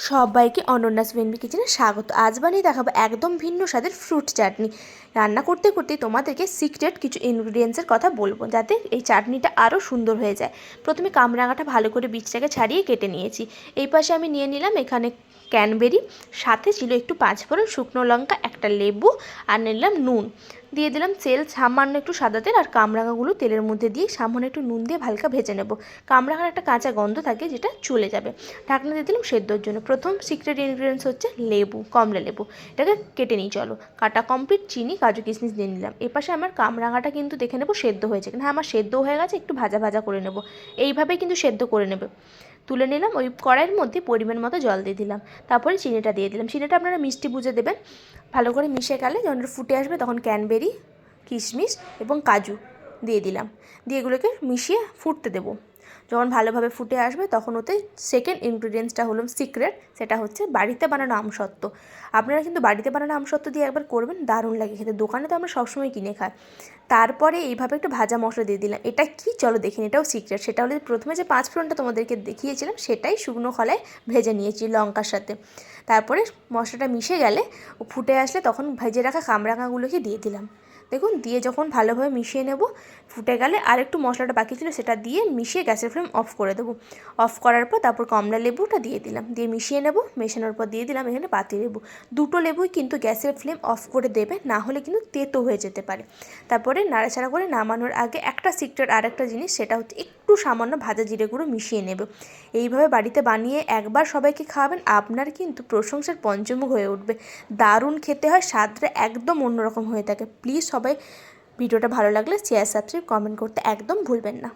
সবাইকে অনন্যাস ভেনবি কিচেনে স্বাগত। আজ বানিয়ে দেখাবো একদম ভিন্ন স্বাদের ফ্রুট চাটনি। রান্না করতে করতে তোমাদেরকে সিক্রেট কিছু ইনগ্রিডিয়েন্টসের কথা বলবো, যাতে এই চাটনিটা আরও সুন্দর হয়ে যায়। প্রথমে কামরাঙাটা ভালো করে বীজটাকে ছাড়িয়ে কেটে নিয়েছি। এই পাশে আমি নিয়ে নিলাম এখানে ক্যানবেরি, সাথে ছিল একটু পাঁচফোড়ন, শুকনো লঙ্কা, একটা লেবু, আর নিলাম নুন। দিয়ে দিলাম তেল, সামান্য একটু সাদা তেল, আর কামরাঙাগুলো তেলের মধ্যে দিয়ে সামান্য একটু নুন দিয়ে হালকা ভেজে নেব। কামরাঙার একটা কাঁচা গন্ধ থাকে, যেটা চলে যাবে। ঢাকনা দিয়ে দিলাম সেদ্ধর জন্য। প্রথম সিক্রেট ইনগ্রিডিয়েন্টস হচ্ছে লেবু, কমলা লেবু। এটাকে কেটে নিই, চলো। কাটা কমপ্লিট। চিনি, কাজু কিশমিশ দিয়ে নিলাম। এপাশে আমার কামরাঙাটা কিন্তু দেখে নেবো সেদ্ধ হয়েছে কিনা। হ্যাঁ, আমার সেদ্ধ হয়ে গেছে, একটু ভাজা ভাজা করে নেব। এইভাবেই কিন্তু সেদ্ধ করে নেবে। তুলে নিলাম। ওই কড়াইয়ের মধ্যে পরিমাণ মতো জল দিয়ে দিলাম। তারপরে চিনিটা দিয়ে দিলাম। চিনিটা আপনারা মিষ্টি বুঝে দেবেন। ভালো করে মিশে গেলে যখন ফুটে আসবে, তখন ক্যানবেরি, কিশমিশ এবং কাজু দিয়ে দিলাম। দিয়ে এগুলোকে মিশিয়ে ফুটতে দেবো। যখন ভালোভাবে ফুটে আসবে, তখন ওতে সেকেন্ড ইনগ্রিডিয়েন্টসটা হলো সিক্রেট, সেটা হচ্ছে বাড়িতে বানানো আমসত্ত্ব। আপনারা কিন্তু বাড়িতে বানানো আমসত্ত্ব দিয়ে একবার করবেন, দারুণ লাগে খেতে। দোকানে তো আমরা সবসময় কিনে খাই। তারপরে এইভাবে একটু ভাজা মশলা দিয়ে দিলাম। এটা কি, চলো দেখিনি, এটাও সিক্রেট। সেটা হলো প্রথমে যে পাঁচফোড়নটা তোমাদেরকে দেখিয়েছিলাম, সেটাই শুকনো খোলায় ভেজে নিয়েছি লঙ্কার সাথে। তারপরে মশলাটা মিশে গেলে, ফুটে আসলে, তখন ভেজে রাখা কামরাঙাগুলোকে দিয়ে দিলাম। দেখুন, দিয়ে যখন ভালোভাবে মিশিয়ে নেব, ফুটে গেলে আর একটু মশলাটা বাকি ছিল, সেটা দিয়ে মিশিয়ে গ্যাসের ফ্লেম অফ করে দেবো। অফ করার পর তারপর কমলা লেবুটা দিয়ে দিলাম। দিয়ে মিশিয়ে নেব। মেশানোর পর দিয়ে দিলাম এখানে পাতি লেবু। দুটো লেবুই কিন্তু গ্যাসের ফ্লেম অফ করে দেবে, না হলে কিন্তু তেতো হয়ে যেতে পারে। তারপরে নাড়াচাড়া করে নামানোর আগে একটা সিক্রেট আর একটা জিনিস, সেটা হচ্ছে একটু সামান্য ভাজা জিরে গুঁড়ো মিশিয়ে নেবে। এইভাবে বাড়িতে বানিয়ে একবার সবাইকে খাওয়াবেন, আপনার কিন্তু প্রশংসার পঞ্চমুখ হয়ে উঠবে। দারুণ খেতে হয়, স্বাদটা একদম অন্যরকম হয়ে থাকে। প্লিজ সবাই ভিডিওটা ভালো লাগলে শেয়ার, সাবস্ক্রাইব, কমেন্ট করতে একদম ভুলবেন না।